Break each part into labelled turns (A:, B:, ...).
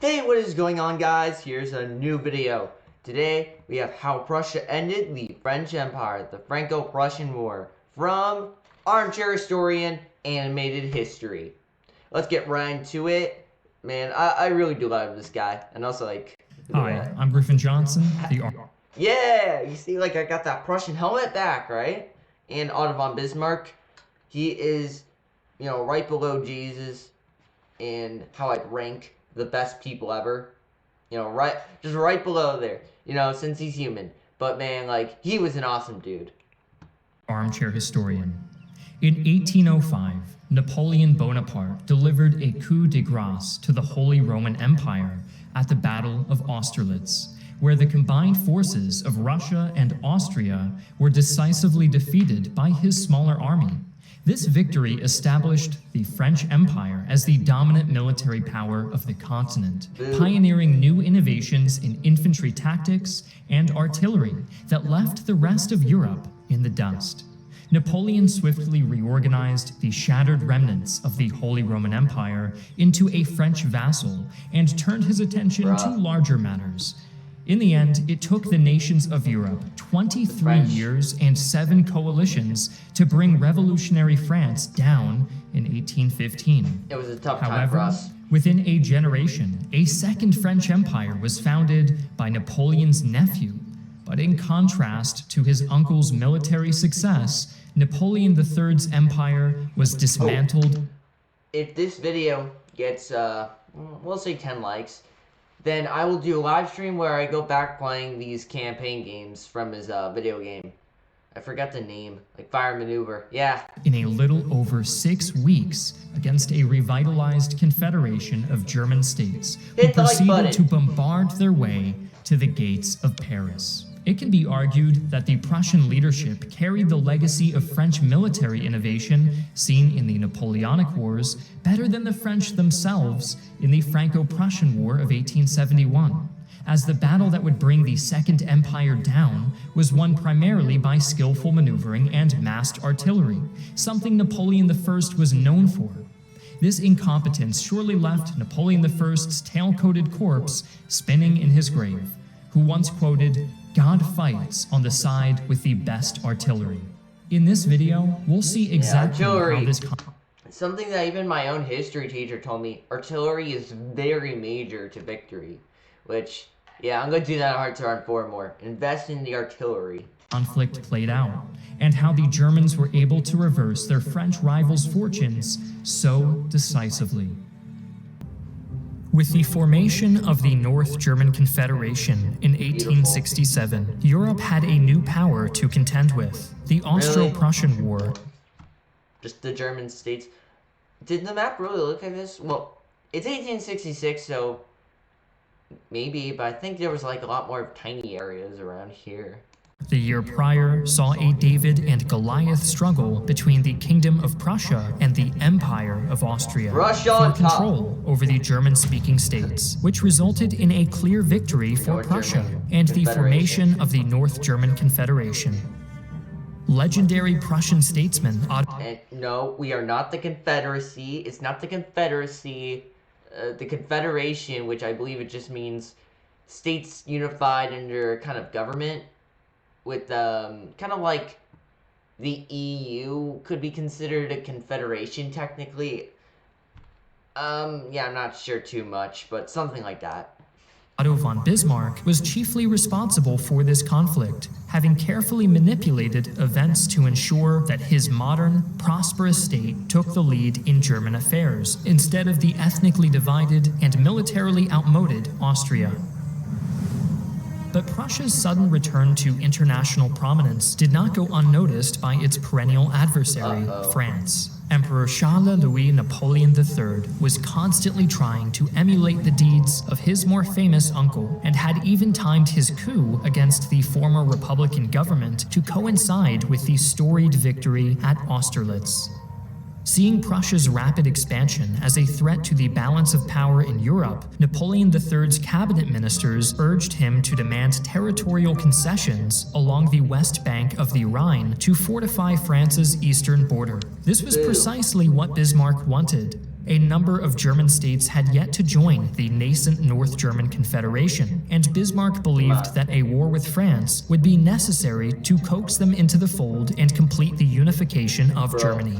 A: Hey, what is going on, guys? Here's a new video. Today we have how Prussia ended the French Empire, the Franco-Prussian War, from Armchair Historian Animated History. Let's get right into it. Man, I really do love this guy, and also
B: Hi, I'm Griffin Johnson,
A: yeah, you see, I got that Prussian helmet back, right? And Otto von Bismarck, he is, right below Jesus, and how I'd rank the best people ever. Just right below there, since he's human. But man, he was an awesome dude.
B: Armchair Historian. In 1805, Napoleon Bonaparte delivered a coup de grace to the Holy Roman Empire at the Battle of Austerlitz, where the combined forces of Russia and Austria were decisively defeated by his smaller army. This victory established the French Empire as the dominant military power of the continent, pioneering new innovations in infantry tactics and artillery that left the rest of Europe in the dust. Napoleon swiftly reorganized the shattered remnants of the Holy Roman Empire into a French vassal and turned his attention to larger matters. In the end, it took the nations of Europe 23 years and 7 coalitions to bring revolutionary France down in 1815.
A: It was a tough time for us.
B: Within a generation, a second French Empire was founded by Napoleon's nephew. But in contrast to his uncle's military success, Napoleon III's empire was dismantled.
A: If this video gets, we'll say 10 likes, then I will do a live stream where I go back playing these campaign games from his video game. I forgot the name, Fire Maneuver. Yeah.
B: In a little over 6 weeks against a revitalized confederation of German states who proceeded to bombard their way to the gates of Paris. It can be argued that the Prussian leadership carried the legacy of French military innovation seen in the Napoleonic Wars better than the French themselves in the Franco-Prussian War of 1871, as the battle that would bring the Second Empire down was won primarily by skillful maneuvering and massed artillery, something Napoleon I was known for. This incompetence surely left Napoleon I's tail-coated corpse spinning in his grave, who once quoted, "God fights on the side with the best artillery." In this video, we'll see exactly how this...
A: Something that even my own history teacher told me, artillery is very major to victory. Which, yeah, I'm going to do that on Hearts Around 4 more. Invest in the artillery.
B: Conflict played out, and how the Germans were able to reverse their French rivals' fortunes so decisively. With the formation of the North German Confederation in 1867, Europe had a new power to contend with, the Austro-Prussian War.
A: Just the German states. Did the map really look like this? Well, it's 1866, so maybe, but I think there was a lot more tiny areas around here.
B: The year prior saw a David and Goliath struggle between the Kingdom of Prussia and the Empire of Austria for control over the German-speaking states, which resulted in a clear victory for Prussia and the formation of the North German Confederation. Legendary Prussian statesman
A: no, we are not the Confederacy. It's not the Confederacy. The Confederation, which I believe it just means states unified under kind of government. With, kind of like the EU could be considered a confederation, technically. Yeah, I'm not sure too much, but something like that.
B: Otto von Bismarck was chiefly responsible for this conflict, having carefully manipulated events to ensure that his modern, prosperous state took the lead in German affairs, instead of the ethnically divided and militarily outmoded Austria. But Prussia's sudden return to international prominence did not go unnoticed by its perennial adversary, France. Emperor Charles-Louis Napoleon III was constantly trying to emulate the deeds of his more famous uncle, and had even timed his coup against the former Republican government to coincide with the storied victory at Austerlitz. Seeing Prussia's rapid expansion as a threat to the balance of power in Europe, Napoleon III's cabinet ministers urged him to demand territorial concessions along the west bank of the Rhine to fortify France's eastern border. This was precisely what Bismarck wanted, A number of German states had yet to join the nascent North German Confederation, and Bismarck believed that a war with France would be necessary to coax them into the fold and complete the unification of Germany.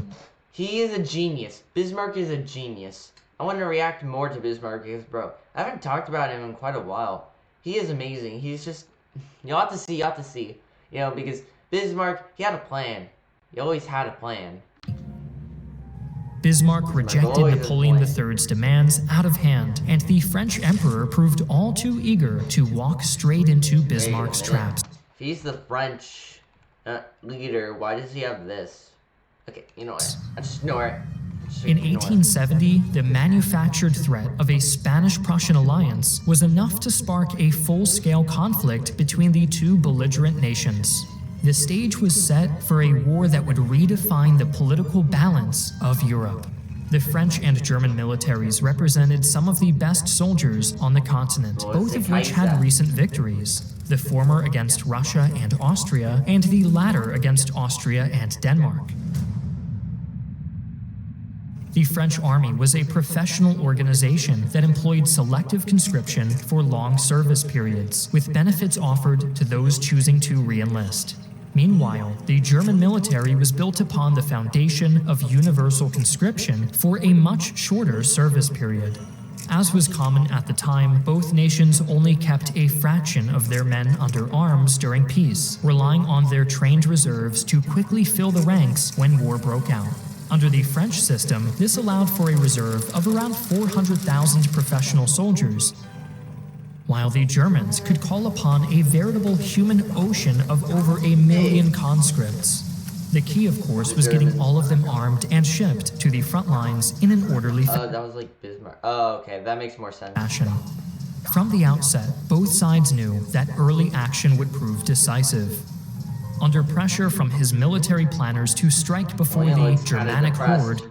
A: He is a genius. Bismarck is a genius. I want to react more to Bismarck because, bro, I haven't talked about him in quite a while. He is amazing. He's just, you have to see. You know, because Bismarck, he had a plan. He always had a plan.
B: Bismarck rejected Napoleon III's demands out of hand, and the French emperor proved all too eager to walk straight into Bismarck's traps.
A: If he's the French leader, why does he have this? Okay, you know what? I just ignore it.
B: In 1870, the manufactured threat of a Spanish-Prussian alliance was enough to spark a full-scale conflict between the two belligerent nations. The stage was set for a war that would redefine the political balance of Europe. The French and German militaries represented some of the best soldiers on the continent, both of which had recent victories, the former against Russia and Austria, and the latter against Austria and Denmark. The French army was a professional organization that employed selective conscription for long service periods, with benefits offered to those choosing to re-enlist. Meanwhile, the German military was built upon the foundation of universal conscription for a much shorter service period. As was common at the time, both nations only kept a fraction of their men under arms during peace, relying on their trained reserves to quickly fill the ranks when war broke out. Under the French system, this allowed for a reserve of around 400,000 professional soldiers, while the Germans could call upon a veritable human ocean of over 1 million conscripts. The key, of course, was getting all of them armed and shipped to the front lines in an orderly
A: that was like Bismarck. Oh, okay, that makes more sense.
B: Fashion. From the outset, both sides knew that early action would prove decisive. Under pressure from his military planners to strike before the Germanic horde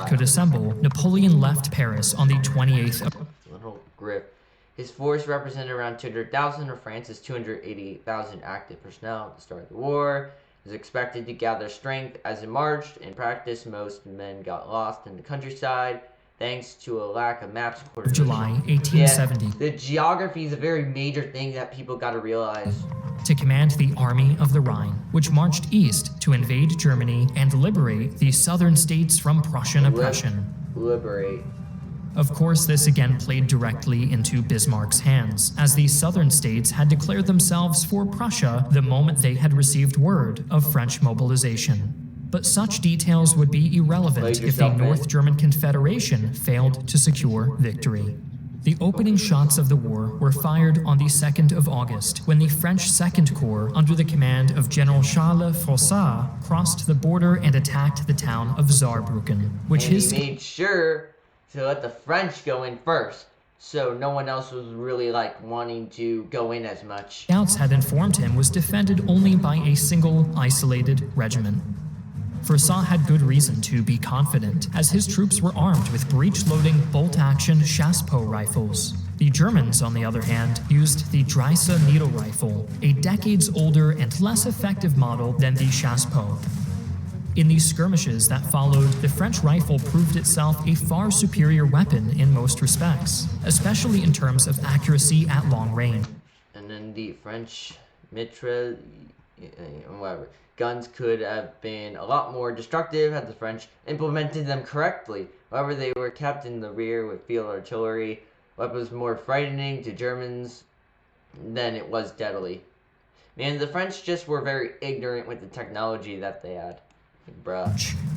B: could assemble, Napoleon left Paris on the 28th of...
A: Little grip. His force represented around 200,000 of France's 280,000 active personnel at the start of the war. It was expected to gather strength as it marched. In practice, most men got lost in the countryside, thanks to a lack of maps.
B: July 1870.
A: Yeah, the geography is a very major thing that people got to realize.
B: To command the Army of the Rhine, which marched east to invade Germany and liberate the southern states from Prussian oppression.
A: Liberate.
B: Of course, this again played directly into Bismarck's hands, as the southern states had declared themselves for Prussia the moment they had received word of French mobilization. But such details would be irrelevant if the North German Confederation failed to secure victory. The opening shots of the war were fired on the 2nd of August, when the French Second Corps, under the command of General Charles Froissart, crossed the border and attacked the town of Saarbrücken, which
A: he made sure to let the French go in first, so no one else was really like wanting to go in as much.
B: Scouts had informed him was defended only by a single isolated regiment. Froissart had good reason to be confident, as his troops were armed with breech-loading, bolt-action chassepot rifles. The Germans, on the other hand, used the Dreisse needle rifle, a decades older and less effective model than the chassepot. In the skirmishes that followed, the French rifle proved itself a far superior weapon in most respects, especially in terms of accuracy at long range.
A: And then the French mitre, whatever, guns could have been a lot more destructive had the French implemented them correctly. However, they were kept in the rear with field artillery. What was more frightening to Germans than it was deadly. Man, the French just were very ignorant with the technology that they had. Bruh.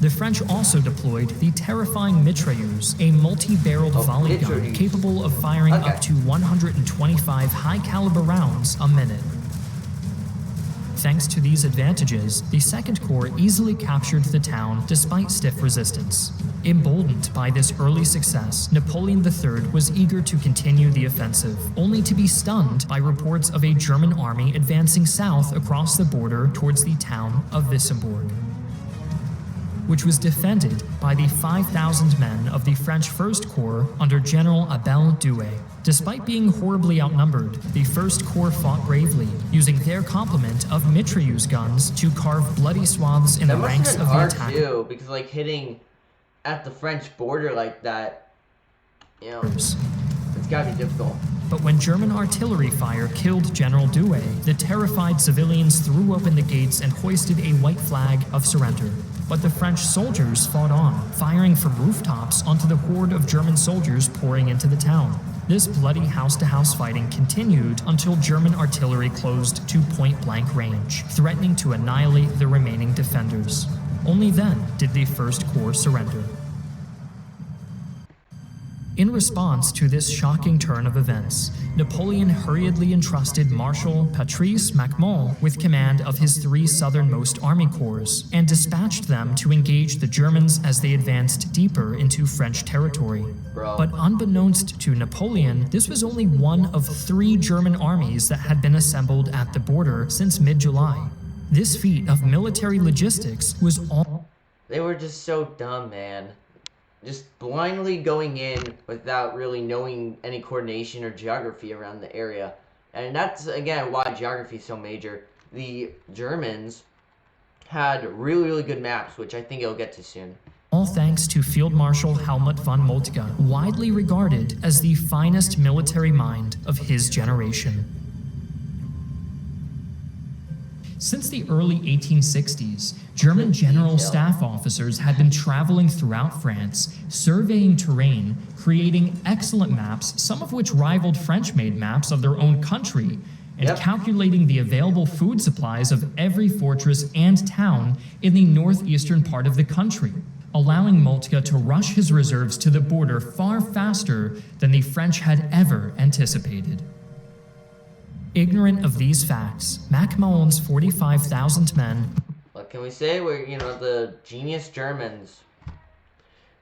B: The French also deployed the terrifying mitrailleuse, a multi-barreled volley gun capable of firing up to 125 high-caliber rounds a minute. Thanks to these advantages, the Second Corps easily captured the town despite stiff resistance. Emboldened by this early success, Napoleon III was eager to continue the offensive, only to be stunned by reports of a German army advancing south across the border towards the town of Wissembourg, which was defended by the 5,000 men of the French First Corps under General Abel Douay. Despite being horribly outnumbered, the First Corps fought bravely, using their complement of mitrailleuse guns to carve bloody swaths in the ranks of the attack.
A: Too, because like hitting at the French border like that, you know, it's gotta be difficult.
B: But when German artillery fire killed General Douay, the terrified civilians threw open the gates and hoisted a white flag of surrender. But the French soldiers fought on, firing from rooftops onto the horde of German soldiers pouring into the town. This bloody house-to-house fighting continued until German artillery closed to point-blank range, threatening to annihilate the remaining defenders. Only then did the First Corps surrender. In response to this shocking turn of events, Napoleon hurriedly entrusted Marshal Patrice Macmahon with command of his 3 southernmost army corps and dispatched them to engage the Germans as they advanced deeper into French territory. But unbeknownst to Napoleon, this was only one of 3 German armies that had been assembled at the border since mid-July. This feat of military logistics was all...
A: They were just so dumb, man. Just blindly going in without really knowing any coordination or geography around the area. And that's, again, why geography is so major. The Germans had really, really good maps, which I think I'll get to soon.
B: All thanks to Field Marshal Helmut von Moltke, widely regarded as the finest military mind of his generation. Since the early 1860s, German general staff officers had been traveling throughout France, surveying terrain, creating excellent maps, some of which rivaled French-made maps of their own country, and calculating the available food supplies of every fortress and town in the northeastern part of the country, allowing Moltke to rush his reserves to the border far faster than the French had ever anticipated. Ignorant of these facts, Macmahon's 45,000 men...
A: What can we say? We're, the genius Germans.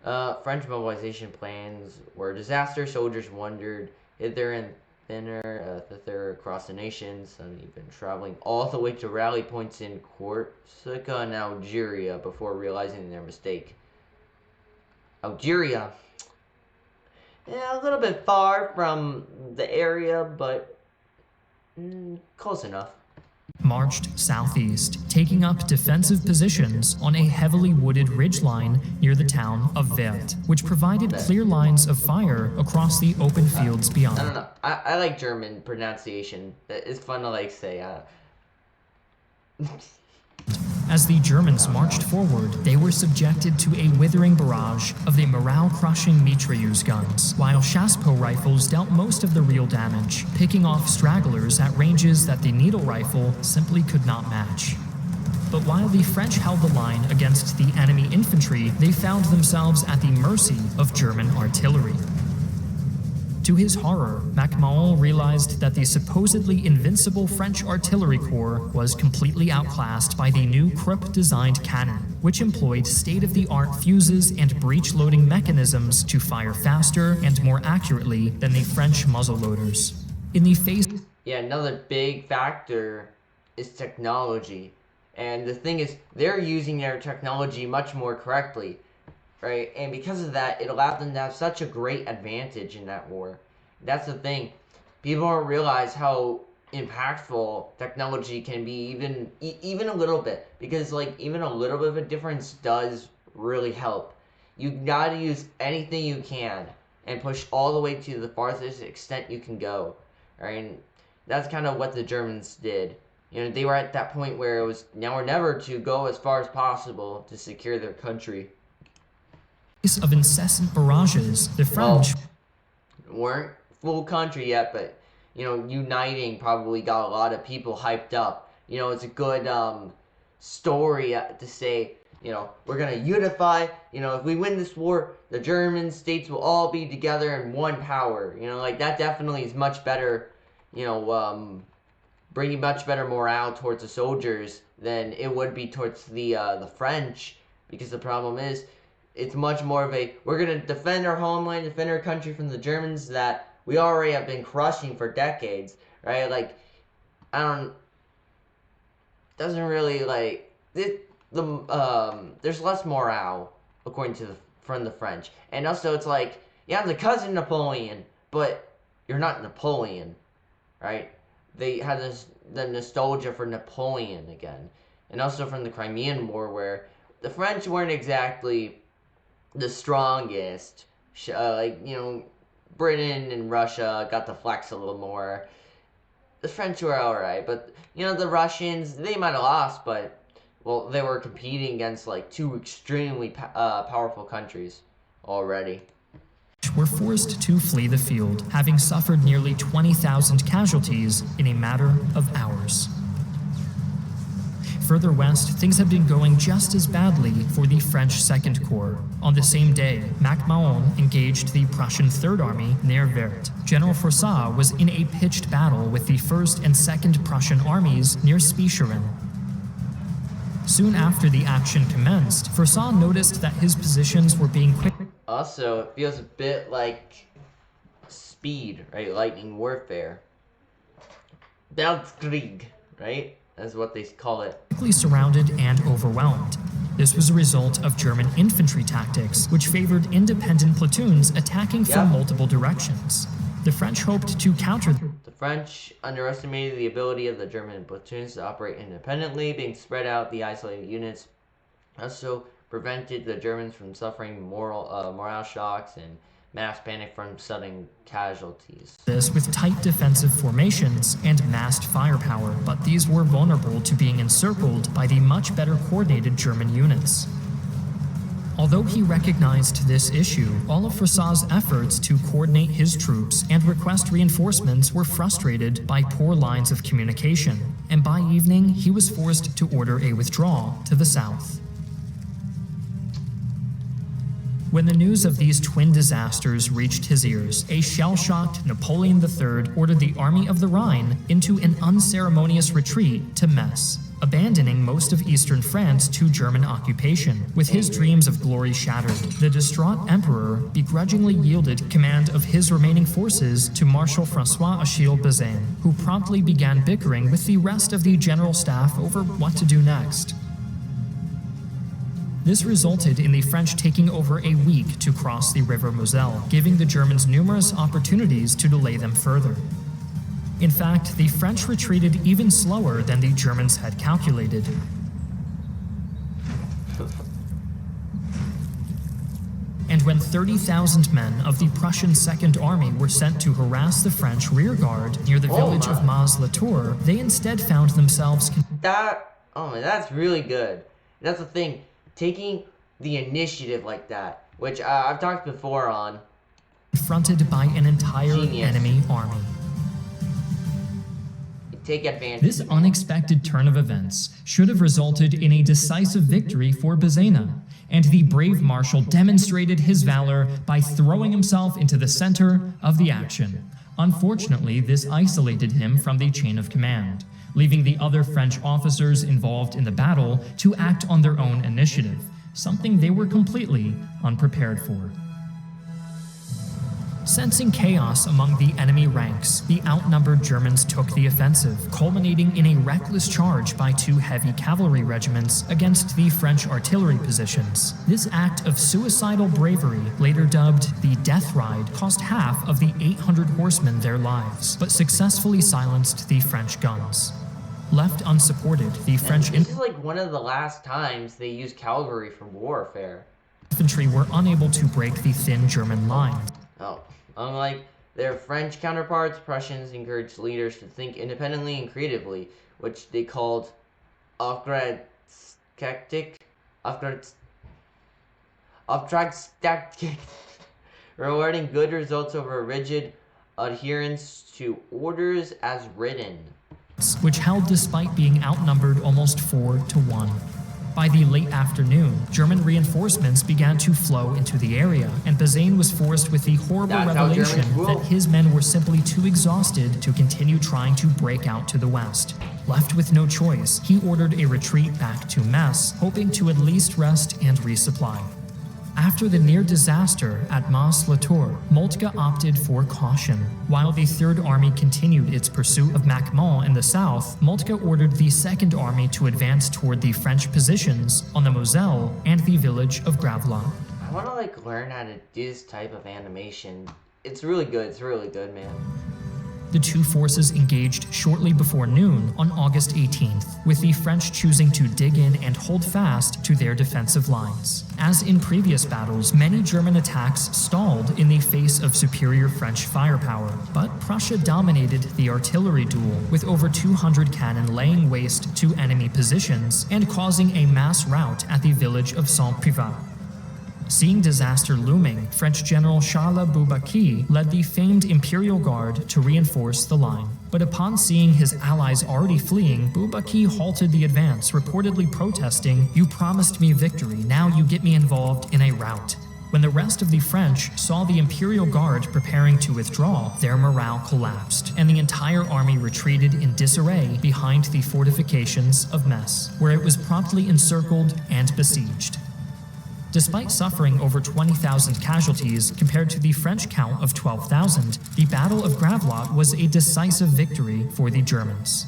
A: French mobilization plans were a disaster. Soldiers wandered hither and thither across the nations, some even traveling all the way to rally points in Corsica and Algeria before realizing their mistake. Algeria. Yeah, a little bit far from the area, but close enough.
B: Marched southeast, taking up defensive positions on a heavily wooded ridgeline near the town of Vert, which provided clear lines of fire across the open fields beyond.
A: I don't know. I like German pronunciation. It's fun to say.
B: As the Germans marched forward, they were subjected to a withering barrage of the morale-crushing mitrailleuse guns, while chassepot rifles dealt most of the real damage, picking off stragglers at ranges that the needle rifle simply could not match. But while the French held the line against the enemy infantry, they found themselves at the mercy of German artillery. To his horror, Macmahon realized that the supposedly invincible French artillery corps was completely outclassed by the new Krupp-designed cannon, which employed state-of-the-art fuses and breech-loading mechanisms to fire faster and more accurately than the French muzzleloaders. In the face...
A: Yeah, another big factor is technology. And the thing is, they're using their technology much more correctly. Right, and because of that, it allowed them to have such a great advantage in that war. That's the thing. People don't realize how impactful technology can be, even a little bit. Because, even a little bit of a difference does really help. You gotta use anything you can and push all the way to the farthest extent you can go. Right, and that's kind of what the Germans did. They were at that point where it was now or never to go as far as possible to secure their country.
B: Of incessant barrages, the French
A: weren't full country yet, but uniting probably got a lot of people hyped up. It's a good story to say, we're gonna unify. If we win this war, the German states will all be together in one power. That definitely is much better. Bringing much better morale towards the soldiers than it would be towards the French, because the problem is, it's much more of a, we're going to defend our homeland, defend our country from the Germans that we already have been crushing for decades, right? Doesn't really, there's less morale, according to from the French. And also, it's I'm the cousin Napoleon, but you're not Napoleon, right? They had the nostalgia for Napoleon again. And also from the Crimean War, where the French weren't exactly the strongest. Like, you know, Britain and Russia got to flex a little more. The French were alright, but, you know, the Russians, they might have lost, but, well, they were competing against, like, two extremely powerful countries already.
B: Were forced to flee the field, having suffered nearly 20,000 casualties in a matter of hours. Further west, things had been going just as badly for the French Second Corps. On the same day, MacMahon engaged the Prussian Third Army near Vert. General Froissart was in a pitched battle with the 1st and 2nd Prussian armies near Spicheren. Soon after the action commenced, Froissart noticed that his positions were being quickly.
A: Also, it feels a bit like speed, right? Lightning warfare. Blitzkrieg, right? That's what they call it.
B: Quickly surrounded and overwhelmed. This was a result of German infantry tactics, which favored independent platoons attacking from multiple directions. The French hoped to counter.
A: The French underestimated the ability of the German platoons to operate independently, being spread out. The isolated units also prevented the Germans from suffering morale shocks and mass panic from sudden casualties.
B: This with tight defensive formations and massed firepower, but these were vulnerable to being encircled by the much better coordinated German units. Although he recognized this issue, all of Froissart's efforts to coordinate his troops and request reinforcements were frustrated by poor lines of communication, and by evening he was forced to order a withdrawal to the south. When the news of these twin disasters reached his ears, a shell-shocked Napoleon III ordered the Army of the Rhine into an unceremonious retreat to Metz, abandoning most of eastern France to German occupation. With his dreams of glory shattered, the distraught emperor begrudgingly yielded command of his remaining forces to Marshal François-Achille Bazaine, who promptly began bickering with the rest of the general staff over what to do next. This resulted in the French taking over a week to cross the river Moselle, giving the Germans numerous opportunities to delay them further. In fact, the French retreated even slower than the Germans had calculated. And when 30,000 men of the Prussian Second Army were sent to harass the French rearguard near the village of Maz-la-Tour, they instead found themselves.
A: That's really good. That's the thing. Taking the initiative like that, which I've talked before on.
B: Confronted by an entire enemy army.
A: Take advantage.
B: This unexpected turn of events should have resulted in a decisive victory for Bazaine, and the brave marshal demonstrated his valor by throwing himself into the center of the action. Unfortunately, this isolated him from the chain of command, leaving the other French officers involved in the battle to act on their own initiative, something they were completely unprepared for. Sensing chaos among the enemy ranks, the outnumbered Germans took the offensive, culminating in a reckless charge by two heavy cavalry regiments against the French artillery positions. This act of suicidal bravery, later dubbed the Death Ride, cost half of the 800 horsemen their lives, but successfully silenced the French guns. Left unsupported, the French
A: This is like one of the last times they used cavalry for warfare.
B: Infantry were unable to break the thin German line.
A: Unlike their French counterparts, Prussians encouraged leaders to think independently and creatively, which they called Auftragstaktik, rewarding good results over rigid adherence to orders as written.
B: Which held despite being outnumbered almost 4-1. By the late afternoon, German reinforcements began to flow into the area, and Bazaine was forced with the horrible revelation that his men were simply too exhausted to continue trying to break out to the west. Left with no choice, he ordered a retreat back to Metz, hoping to at least rest and resupply. After the near disaster at Maz-la-Tour, Moltke opted for caution. While the Third Army continued its pursuit of MacMahon in the south, Moltke ordered the Second Army to advance toward the French positions on the Moselle and the village of Gravelotte.
A: I want to learn how to do this type of animation. It's really good, man.
B: The two forces engaged shortly before noon on August 18th, with the French choosing to dig in and hold fast to their defensive lines. As in previous battles, many German attacks stalled in the face of superior French firepower, but Prussia dominated the artillery duel, with over 200 cannon laying waste to enemy positions and causing a mass rout at the village of Saint-Privat. Seeing disaster looming, French General Charles Bourbaki led the famed Imperial Guard to reinforce the line. But upon seeing his allies already fleeing, Bourbaki halted the advance, reportedly protesting, "You promised me victory, now you get me involved in a rout." When the rest of the French saw the Imperial Guard preparing to withdraw, their morale collapsed, and the entire army retreated in disarray behind the fortifications of Metz, where it was promptly encircled and besieged. Despite suffering over 20,000 casualties compared to the French count of 12,000, the Battle of Gravelotte was a decisive victory for the Germans.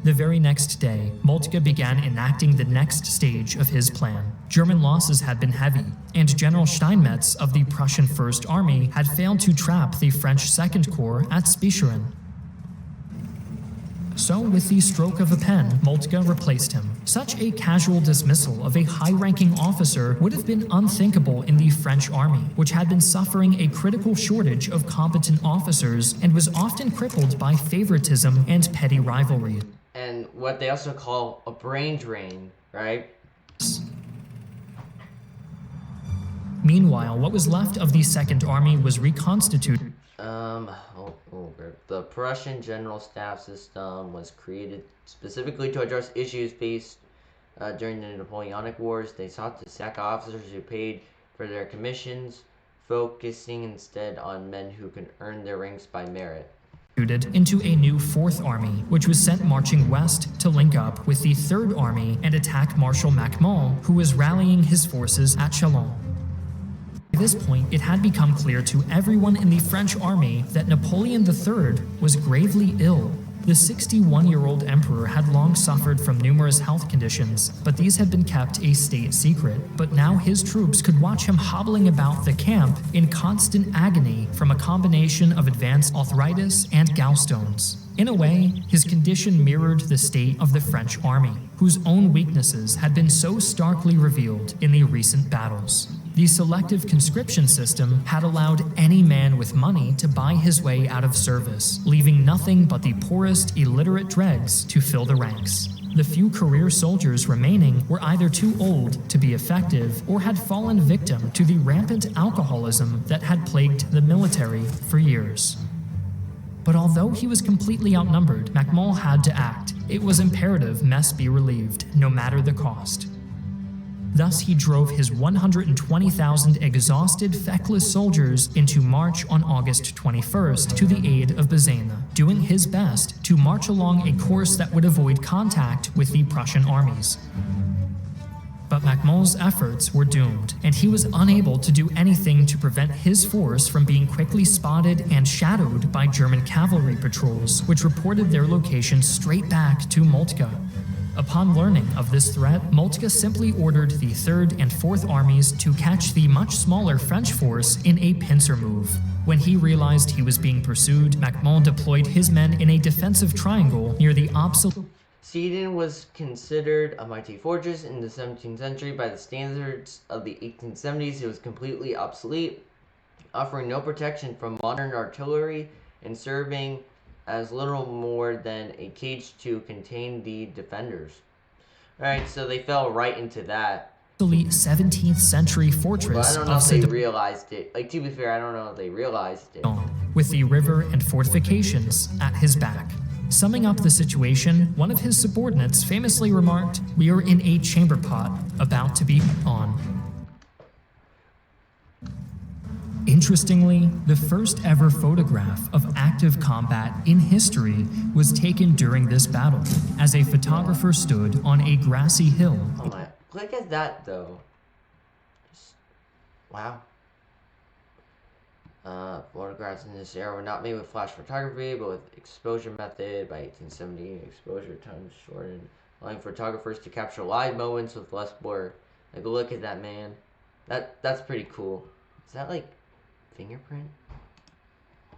B: The very next day, Moltke began enacting the next stage of his plan. German losses had been heavy, and General Steinmetz of the Prussian First Army had failed to trap the French Second Corps at Spicheren. So, with the stroke of a pen, Moltke replaced him. Such a casual dismissal of a high-ranking officer would have been unthinkable in the French army, which had been suffering a critical shortage of competent officers and was often crippled by favoritism and petty rivalry.
A: And what they also call a brain drain, right?
B: Meanwhile, what was left of the Second Army was reconstituted.
A: The Prussian General Staff System was created specifically to address issues faced during the Napoleonic Wars. They sought to sack officers who paid for their commissions, focusing instead on men who can earn their ranks by merit.
B: Into a new Fourth Army, which was sent marching west to link up with the Third Army and attack Marshal Macmahon, who was rallying his forces at Chalon. By this point, it had become clear to everyone in the French army that Napoleon III was gravely ill. The 61-year-old emperor had long suffered from numerous health conditions, but these had been kept a state secret. But now his troops could watch him hobbling about the camp in constant agony from a combination of advanced arthritis and gallstones. In a way, his condition mirrored the state of the French army, whose own weaknesses had been so starkly revealed in the recent battles. The selective conscription system had allowed any man with money to buy his way out of service, leaving nothing but the poorest, illiterate dregs to fill the ranks. The few career soldiers remaining were either too old to be effective or had fallen victim to the rampant alcoholism that had plagued the military for years. But although he was completely outnumbered, Macmahon had to act. It was imperative Metz be relieved, no matter the cost. Thus, he drove his 120,000 exhausted, feckless soldiers into march on August 21st to the aid of Bazaine, doing his best to march along a course that would avoid contact with the Prussian armies. But Macmahon's efforts were doomed, and he was unable to do anything to prevent his force from being quickly spotted and shadowed by German cavalry patrols, which reported their location straight back to Moltke. Upon learning of this threat, Moltke simply ordered the 3rd and 4th Armies to catch the much smaller French force in a pincer move. When he realized he was being pursued, Macmahon deployed his men in a defensive triangle near the obsolete.
A: Sedan was considered a mighty fortress in the 17th century. By the standards of the 1870s, it was completely obsolete, offering no protection from modern artillery and serving as little more than a cage to contain the defenders. Alright, so they fell right into that.
B: 17th century fortress
A: Well, I don't know if they realized it. Like, to be fair, I don't know if they realized it.
B: With the river and fortifications at his back. Summing up the situation, one of his subordinates famously remarked, "We are in a chamber pot, about to be on." Interestingly, the first ever photograph of active combat in history was taken during this battle, as a photographer stood on a grassy hill.
A: Oh my, look at that though. Wow. Photographs in this era were not made with flash photography, but with exposure method. By 1870, exposure time was shortened, allowing photographers to capture live moments with less blur. Like, look at that, man. That's pretty cool. Is that like fingerprint?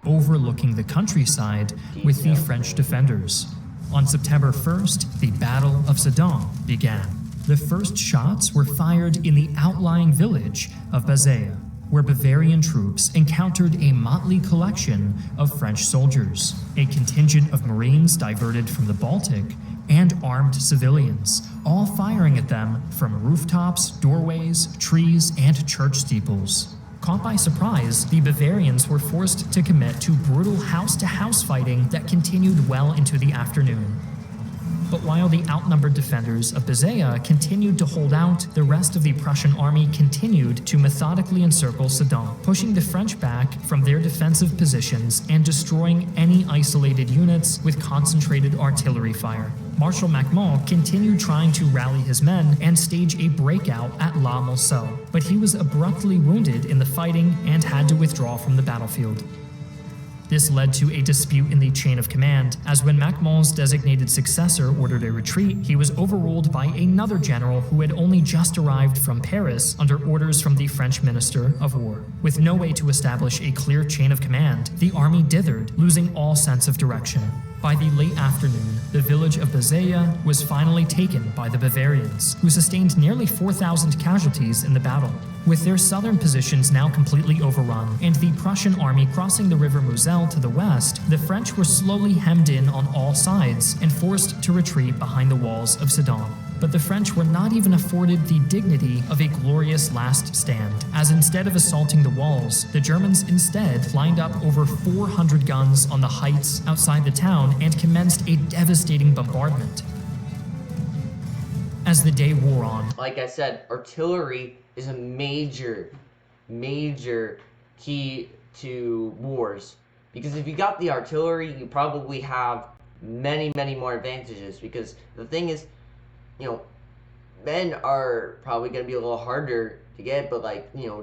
B: overlooking the countryside with the French defenders. On September 1st, the Battle of Sedan began. The first shots were fired in the outlying village of Bazea, where Bavarian troops encountered a motley collection of French soldiers, a contingent of Marines diverted from the Baltic, and armed civilians, all firing at them from rooftops, doorways, trees, and church steeples. Caught by surprise, the Bavarians were forced to commit to brutal house-to-house fighting that continued well into the afternoon. But while the outnumbered defenders of Bazea continued to hold out, the rest of the Prussian army continued to methodically encircle Sedan, pushing the French back from their defensive positions and destroying any isolated units with concentrated artillery fire. Marshal Macmont continued trying to rally his men and stage a breakout at La Moselle, but he was abruptly wounded in the fighting and had to withdraw from the battlefield. This led to a dispute in the chain of command, as when Macmont's designated successor ordered a retreat, he was overruled by another general who had only just arrived from Paris under orders from the French Minister of War. With no way to establish a clear chain of command, the army dithered, losing all sense of direction. By the late afternoon, the village of Bazea was finally taken by the Bavarians, who sustained nearly 4,000 casualties in the battle. With their southern positions now completely overrun, and the Prussian army crossing the river Moselle to the west, the French were slowly hemmed in on all sides and forced to retreat behind the walls of Sedan. But the French were not even afforded the dignity of a glorious last stand, as instead of assaulting the walls, the Germans instead lined up over 400 guns on the heights outside the town and commenced a devastating bombardment. As the day wore on,
A: like I said, artillery is a major key to wars. Because if you got the artillery, you probably have many more advantages. Because the thing is, men are probably going to be a little harder to get, but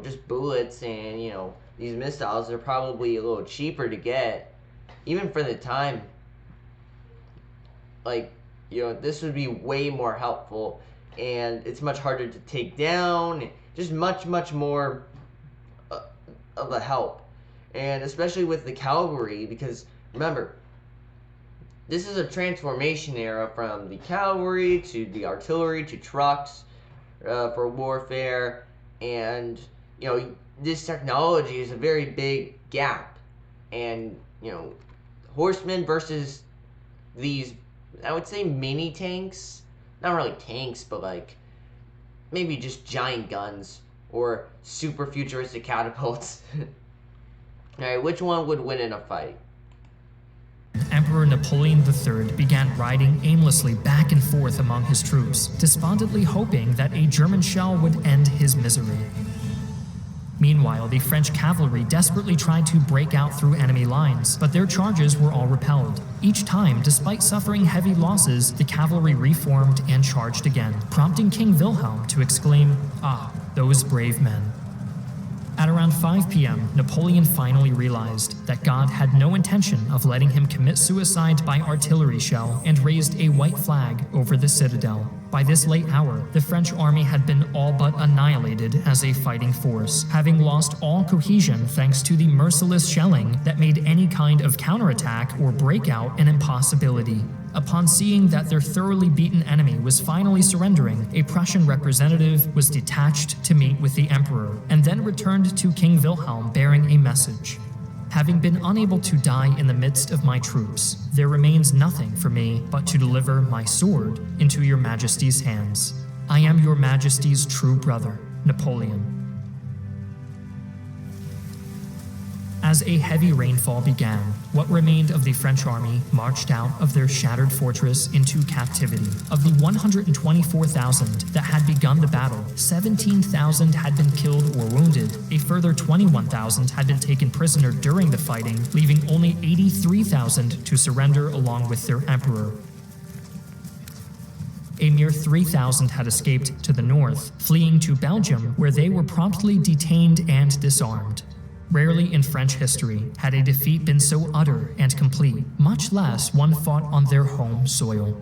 A: just bullets and, these missiles are probably a little cheaper to get. Even for the time, this would be way more helpful, and it's much harder to take down, just much more of a help. And especially with the cavalry, because remember, this is a transformation era from the cavalry to the artillery to trucks for warfare, and this technology is a very big gap. And horsemen versus these, I would say, mini tanks, not really tanks, but maybe just giant guns or super futuristic catapults. Alright, which one would win in a fight?
B: Emperor Napoleon III began riding aimlessly back and forth among his troops, despondently hoping that a German shell would end his misery. Meanwhile, the French cavalry desperately tried to break out through enemy lines, but their charges were all repelled. Each time, despite suffering heavy losses, the cavalry reformed and charged again, prompting King Wilhelm to exclaim, "Ah, those brave men." At around 5 p.m., Napoleon finally realized that God had no intention of letting him commit suicide by artillery shell and raised a white flag over the citadel. By this late hour, the French army had been all but annihilated as a fighting force, having lost all cohesion thanks to the merciless shelling that made any kind of counterattack or breakout an impossibility. Upon seeing that their thoroughly beaten enemy was finally surrendering, a Prussian representative was detached to meet with the emperor, and then returned to King Wilhelm bearing a message. "Having been unable to die in the midst of my troops, there remains nothing for me but to deliver my sword into your majesty's hands. I am your majesty's true brother, Napoleon." As a heavy rainfall began, what remained of the French army marched out of their shattered fortress into captivity. Of the 124,000 that had begun the battle, 17,000 had been killed or wounded. A further 21,000 had been taken prisoner during the fighting, leaving only 83,000 to surrender along with their emperor. A mere 3,000 had escaped to the north, fleeing to Belgium, where they were promptly detained and disarmed. Rarely in French history had a defeat been so utter and complete, much less one fought on their home soil.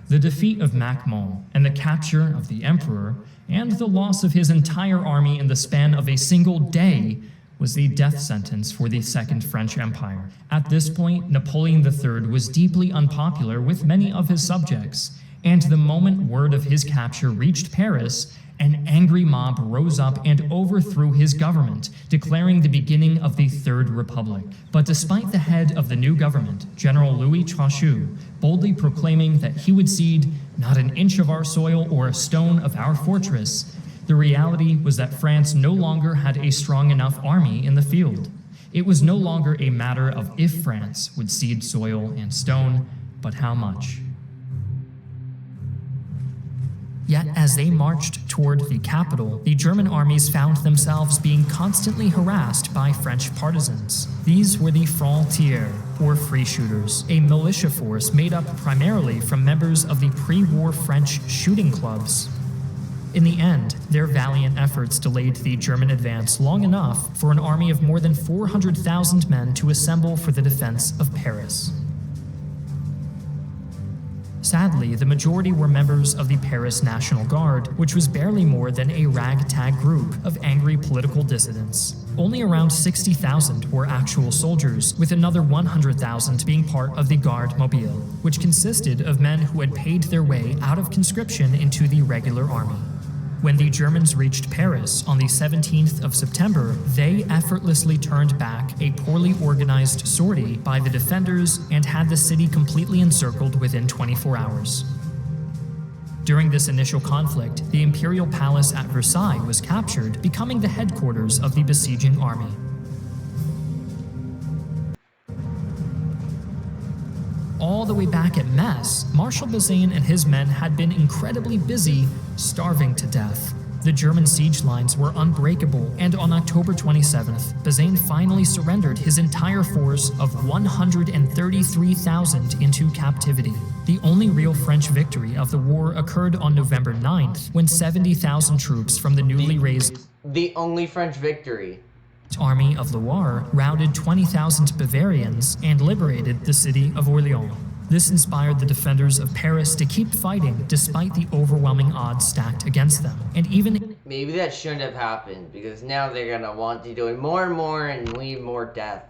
B: The defeat of Macmont and the capture of the emperor and the loss of his entire army in the span of a single day was the death sentence for the Second French Empire. At this point, Napoleon III was deeply unpopular with many of his subjects, and the moment word of his capture reached Paris, an angry mob rose up and overthrew his government, declaring the beginning of the Third Republic. But despite the head of the new government, General Louis Trochu, boldly proclaiming that he would cede not an inch of our soil or a stone of our fortress, the reality was that France no longer had a strong enough army in the field. It was no longer a matter of if France would cede soil and stone, but how much. Yet as they marched toward the capital, the German armies found themselves being constantly harassed by French partisans. These were the Francs-Tireurs, or Free Shooters, a militia force made up primarily from members of the pre-war French shooting clubs. In the end, their valiant efforts delayed the German advance long enough for an army of more than 400,000 men to assemble for the defense of Paris. Sadly, the majority were members of the Paris National Guard, which was barely more than a ragtag group of angry political dissidents. Only around 60,000 were actual soldiers, with another 100,000 being part of the Garde Mobile, which consisted of men who had paid their way out of conscription into the regular army. When the Germans reached Paris on the 17th of September, they effortlessly turned back a poorly organized sortie by the defenders and had the city completely encircled within 24 hours. During this initial conflict, the imperial palace at Versailles was captured, becoming the headquarters of the besieging army. All the way back at Metz, Marshal Bazaine and his men had been incredibly busy, starving to death. The German siege lines were unbreakable, and on October 27th, Bazaine finally surrendered his entire force of 133,000 into captivity. The only real French victory of the war occurred on November 9th, when 70,000 troops from the newly raised
A: The only French victory.
B: Army of Loire routed 20,000 Bavarians and liberated the city of Orléans. This inspired the defenders of Paris to keep fighting despite the overwhelming odds stacked against them. And even
A: Maybe that shouldn't have happened, because now they're gonna want to do it more and more and leave more death.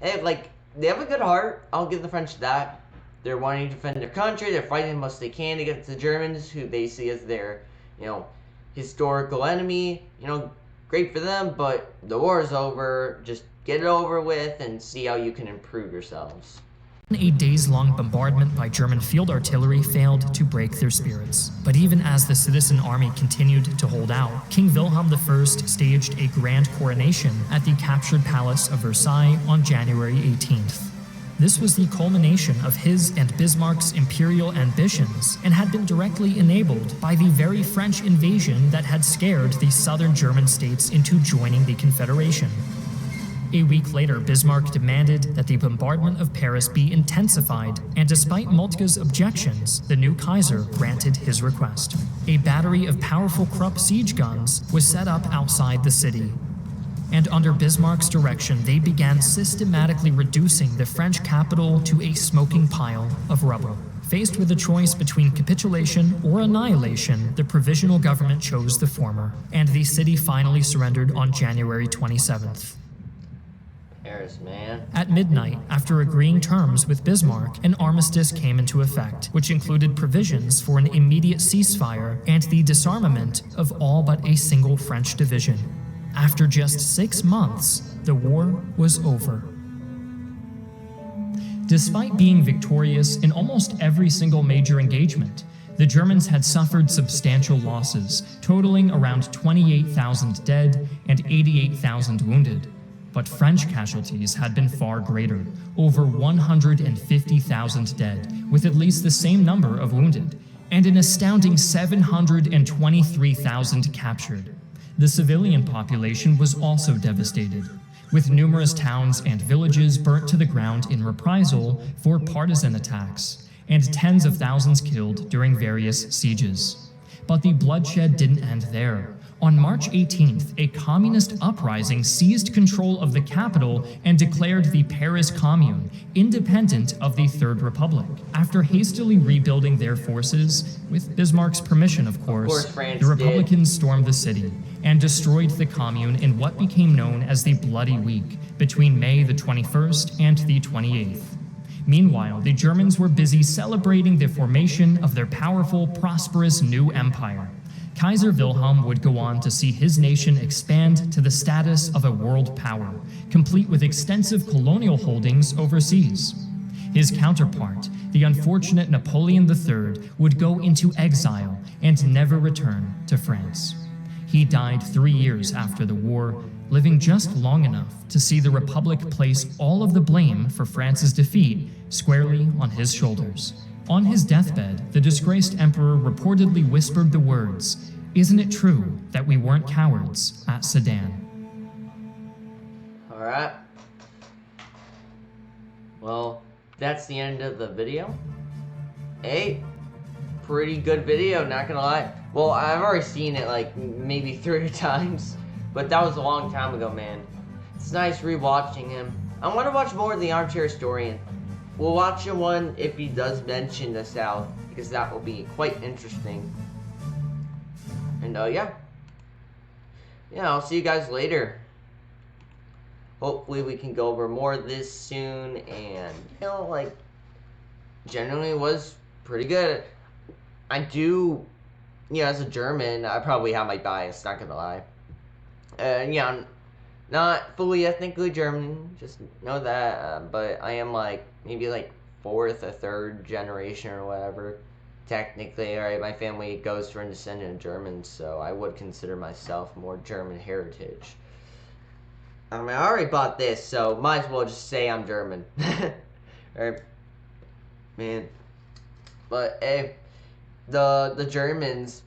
A: Hey, like, they have a good heart. I'll give the French that. They're wanting to defend their country. They're fighting the most they can against the Germans, who they see as their, historical enemy. Great for them, but the war is over. Just get it over with and see how you can improve yourselves.
B: a days-long bombardment by German field artillery failed to break their spirits. But even as the citizen army continued to hold out, King Wilhelm I staged a grand coronation at the captured Palace of Versailles on January 18th. This was the culmination of his and Bismarck's imperial ambitions and had been directly enabled by the very French invasion that had scared the southern German states into joining the Confederation. A week later, Bismarck demanded that the bombardment of Paris be intensified, and despite Moltke's objections, the new Kaiser granted his request. A battery of powerful Krupp siege guns was set up outside the city, and under Bismarck's direction, they began systematically reducing the French capital to a smoking pile of rubble. Faced with a choice between capitulation or annihilation, the provisional government chose the former, and the city finally surrendered on January 27th.
A: Paris, man.
B: At midnight, after agreeing terms with Bismarck, an armistice came into effect, which included provisions for an immediate ceasefire and the disarmament of all but a single French division. After just 6 months, the war was over. Despite being victorious in almost every single major engagement, the Germans had suffered substantial losses, totaling around 28,000 dead and 88,000 wounded. But French casualties had been far greater, over 150,000 dead, with at least the same number of wounded, and an astounding 723,000 captured. The civilian population was also devastated, with numerous towns and villages burnt to the ground in reprisal for partisan attacks, and tens of thousands killed during various sieges. But the bloodshed didn't end there. On March 18th, a communist uprising seized control of the capital and declared the Paris Commune, independent of the Third Republic. After hastily rebuilding their forces, with Bismarck's permission of course,
A: France
B: the Republicans stormed the city and destroyed the Commune in what became known as the Bloody Week, between May the 21st and the 28th. Meanwhile, the Germans were busy celebrating the formation of their powerful, prosperous new empire. Kaiser Wilhelm would go on to see his nation expand to the status of a world power, complete with extensive colonial holdings overseas. His counterpart, the unfortunate Napoleon III, would go into exile and never return to France. He died 3 years after the war, living just long enough to see the Republic place all of the blame for France's defeat squarely on his shoulders. On his deathbed, the disgraced emperor reportedly whispered the words, "Isn't it true that we weren't cowards at Sedan?"
A: Alright. Well, that's the end of the video. Hey, pretty good video, not gonna lie. Well, I've already seen it like maybe 3 times, but that was a long time ago, man. It's nice rewatching him. I want to watch more of the Armchair Historian. We'll watch the one if he does mention the South, because that will be quite interesting. And yeah, I'll see you guys later. Hopefully we can go over more of this soon, and like, generally was pretty good. I do, as a German, I probably have my bias, not gonna lie. I'm not fully ethnically German, just know that, but I am like, maybe like 4th or 3rd generation or whatever. Technically, alright, my family goes for a descendant of Germans, so I would consider myself more German heritage. I mean, I already bought this, so might as well just say I'm German. Alright, man. But, hey, the Germans,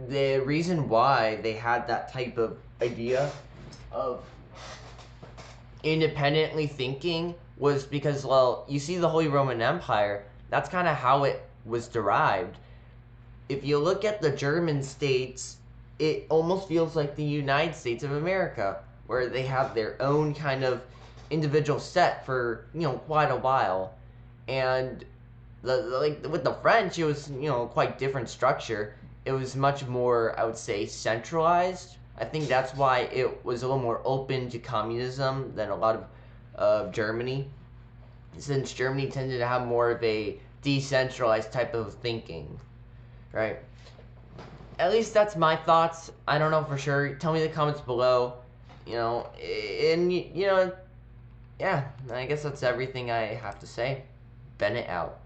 A: the reason why they had that type of idea of independently thinking was because, well, you see the Holy Roman Empire, that's kind of how it was derived. If you look at the German states, it almost feels like the United States of America, where they have their own kind of individual set for, quite a while. And like with the French, it was, quite different structure. It was much more, I would say, centralized. I think that's why it was a little more open to communism than a lot of Germany, since Germany tended to have more of a decentralized type of thinking, right? At least that's my thoughts. I don't know for sure. Tell me in the comments below, and yeah, I guess that's everything I have to say. Bennett out.